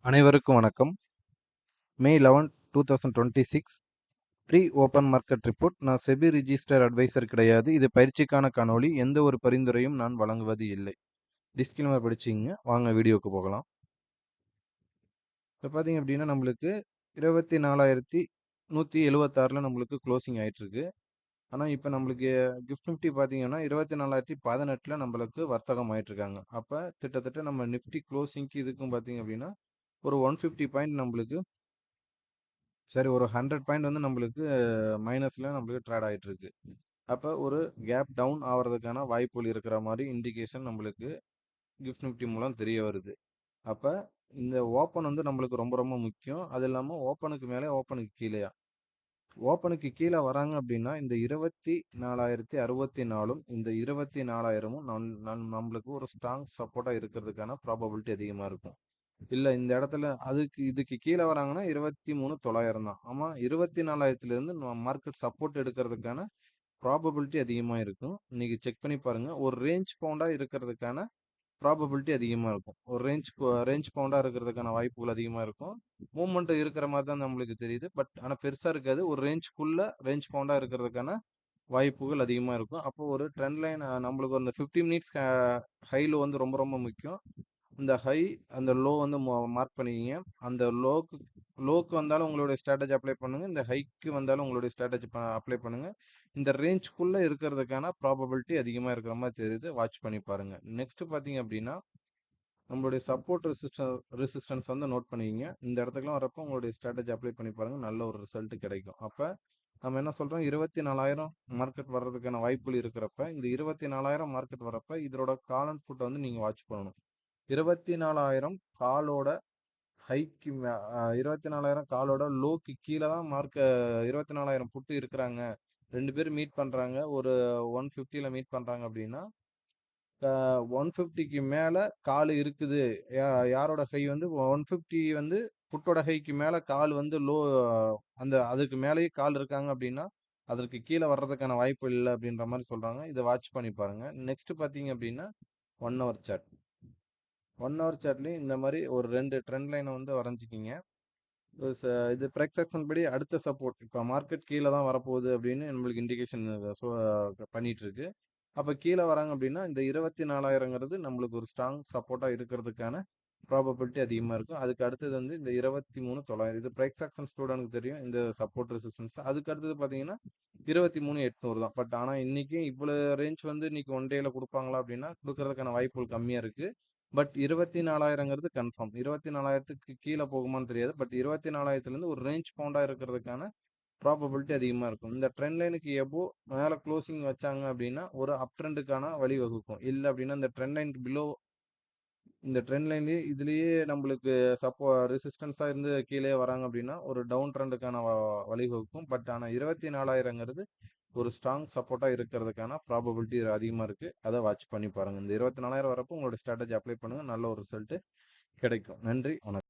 அனைவருக்கும் வணக்கம். மே 11, 2026 pre open market report. நான் செபி ரிஜிஸ்டர் அட்வைசர் கிடையாது. இது பயிற்சிக்கான காணொளி. எந்த ஒரு பரிந்துரையும் நான் வழங்குவது இல்லை. டிஸ்க்ளைமர் படிச்சிங்க. வாங்க வீடியோக்கு போகலாம். இப்போ பார்த்தீங்க அப்படின்னா நம்மளுக்கு 24,176 நம்மளுக்கு க்ளோசிங் ஆயிட்டிருக்கு. ஆனால் இப்போ நம்மளுக்கு கிஃப்ட் நிஃப்டி பார்த்தீங்கன்னா 24,018 நம்மளுக்கு வர்த்தகம் ஆயிட்டிருக்காங்க. அப்போ கிட்டத்தட்ட நம்ம நிஃப்டி க்ளோசிங்க்கு இதுக்கும் பார்த்தீங்க அப்படின்னா ஒரு 150 பாயிண்ட் நம்மளுக்கு ஒரு 100 பாயிண்ட் வந்து நம்மளுக்கு மைனஸில் நம்மளுக்கு ட்ரேட் ஆகிட்டு இருக்கு. அப்போ ஒரு கேப் டவுன் ஆகிறதுக்கான வாய்ப்புகள் இருக்கிற மாதிரி இண்டிகேஷன் நம்மளுக்கு கிஃப்ட் நிஃப்டி மூலம் தெரிய வருது. அப்போ இந்த ஓப்பன் வந்து நம்மளுக்கு ரொம்ப ரொம்ப முக்கியம். அது இல்லாமல் ஓப்பனுக்கு மேலே ஓப்பனுக்கு கீழேயா, ஓப்பனுக்கு கீழே வராங்க அப்படின்னா இந்த 24,064ம் இந்த 24,000ம் நம்மளுக்கு ஒரு ஸ்ட்ராங் சப்போர்ட்டாக இருக்கிறதுக்கான ப்ராபபிலிட்டி அதிகமாக இருக்கும். இல்ல இந்த இடத்துல இதுக்கு கீழே வராங்கன்னா 23,900 தான். ஆமா, 24,000 இருந்து மார்க்கெட் சப்போர்ட் எடுக்கிறதுக்கான ப்ராபபிலிட்டி அதிகமா இருக்கும். இன்னைக்கு செக் பண்ணி பாருங்க. ஒரு ரேஞ்ச் பவுண்டா இருக்கிறதுக்கான ப்ராபபிலிட்டி அதிகமா இருக்கும். ஒரு ரேஞ்ச் பவுண்டா இருக்கிறதுக்கான வாய்ப்புகள் அதிகமா இருக்கும். மூவ்மெண்ட் இருக்கிற மாதிரி தான் நம்மளுக்கு தெரியுது. பட் ஆனா பெருசா இருக்காது. ஒரு ரேஞ்ச் பவுண்டா இருக்கிறதுக்கான வாய்ப்புகள் அதிகமா இருக்கும். அப்போ ஒரு ட்ரெண்ட் லைன் நம்மளுக்கு அந்த 50 மினிட்ஸ் ஹைல வந்து ரொம்ப ரொம்ப முக்கியம். இந்த ஹை அந்த லோ வந்து மார்க் பண்ணிக்கிங்க. அந்த லோக்கு வந்தாலும் உங்களுடைய ஸ்ட்ராட்டஜி அப்ளை பண்ணுங்க. இந்த ஹைக்கு வந்தாலும் உங்களுடைய ஸ்ட்ராட்டஜி அப்ளை பண்ணுங்க. இந்த ரேஞ்சுக்குள்ள இருக்கிறதுக்கான ப்ராபபிலிட்டி அதிகமாக இருக்கிற மாதிரி தெரியுது. வாட்ச் பண்ணி பாருங்க. நெக்ஸ்ட் பார்த்தீங்க அப்படின்னா நம்மளுடைய சப்போர்ட் ரெசிஸ்டன்ஸ் வந்து நோட் பண்ணிக்கிங்க. இந்த இடத்துக்குலாம் வரப்போ உங்களுடைய ஸ்ட்ராட்டஜி அப்ளை பண்ணி பாருங்க. நல்ல ஒரு ரிசல்ட் கிடைக்கும். அப்போ நம்ம என்ன சொல்றோம், 24,000 மார்க்கெட் வர்றதுக்கான வாய்ப்புகள் இருக்கிறப்ப, இந்த 24,000 மார்க்கெட் வரப்ப இதோட கால் அண்ட் புட்டை வந்து நீங்கள் வாட்ச் பண்ணணும். 24,000 காலோட ஹைக்கு 24,000 காலோட லோக்கு கீழே தான் 24,000 புட்டு இருக்கிறாங்க. 2 பேர் மீட் பண்றாங்க. ஒரு 150ல மீட் பண்றாங்க அப்படின்னா 150க்கு மேல கால் இருக்குது. யாரோட ஹை வந்து 150 வந்து புட்டோட ஹைக்கு மேல கால் வந்து அதுக்கு மேலேயே கால் இருக்காங்க அப்படின்னா அதற்கு கீழே வர்றதுக்கான வாய்ப்பு இல்லை அப்படின்ற மாதிரி சொல்றாங்க. இதை வாட்ச் பண்ணி பாருங்க. நெக்ஸ்ட் பார்த்தீங்க அப்படின்னா 1 ஹவர் சார்ட். 1 ஹவர் சார்ட்லேயும் இந்த மாதிரி ஒரு 2 ட்ரெண்ட் லைனை வந்து வரைஞ்சிக்கிங்க. இது ப்ரைஸ் ஆக்ஷன் படி அடுத்த சப்போர்ட் இப்போ மார்க்கெட் கீழே தான் வரப்போகுது அப்படின்னு நம்மளுக்கு இண்டிகேஷன் பண்ணிட்டு இருக்கு. அப்போ கீழே வராங்க அப்படின்னா இந்த 24,000ங்கிறது நம்மளுக்கு ஒரு ஸ்ட்ராங் சப்போர்ட்டாக இருக்கிறதுக்கான ப்ராபபிலிட்டி அதிகமாக இருக்கும். அதுக்கு அடுத்தது வந்து இந்த 23,900 இது ப்ரைஸ் ஆக்ஷன் ஸ்டூடெண்ட்க்கு தெரியும் இந்த சப்போர்ட் ரெசிஸ்டன்ஸ். அதுக்கு அடுத்தது பார்த்தீங்கன்னா 23,800 தான். பட் ஆனால் இன்னைக்கு இவ்வளோ ரேஞ்ச் வந்து இன்னைக்கு ஒன் டேல கொடுப்பாங்களா அப்படின்னா கொடுக்கறதுக்கான வாய்ப்புகள் கம்மியாக இருக்கு. But 24,000ங்கிறது confirm. 24,000க்கு கீழே போகுமான்னு தெரியாது. பட் 24,000லேருந்து ஒரு ரேஞ்ச் பவுண்டாக இருக்கிறதுக்கான ப்ராபபிலிட்டி அதிகமாக இருக்கும். இந்த ட்ரெண்ட் லைனுக்கு எபோ மேலே க்ளோசிங் வச்சாங்க அப்படின்னா ஒரு அப் ட்ரெண்டுக்கான வழி வகுக்கும். இல்லை அப்படின்னா இந்த ட்ரெண்ட் லைனுக்கு பிலோ இந்த ட்ரெண்ட் லைன்லேயே இதுலேயே நம்மளுக்கு ரெசிஸ்டன்ஸாக இருந்து கீழே வராங்க அப்படின்னா ஒரு டவுன் ட்ரெண்டுக்கான வழிவகுக்கும். பட் ஆனால் 24,000ங்கிறது ஒரு ஸ்ட்ராங் சப்போர்ட்டாக இருக்கிறதுக்கான ப்ராபபிலிட்டி அதிகமாக இருக்குது. அதை வாட்ச் பண்ணி பாருங்கள். இந்த 24,000 வரப்போ உங்களோட ஸ்ட்ராட்டஜி அப்ளை பண்ணுங்கள். நல்ல ஒரு ரிசல்ட்டு கிடைக்கும். நன்றி, வணக்கம்.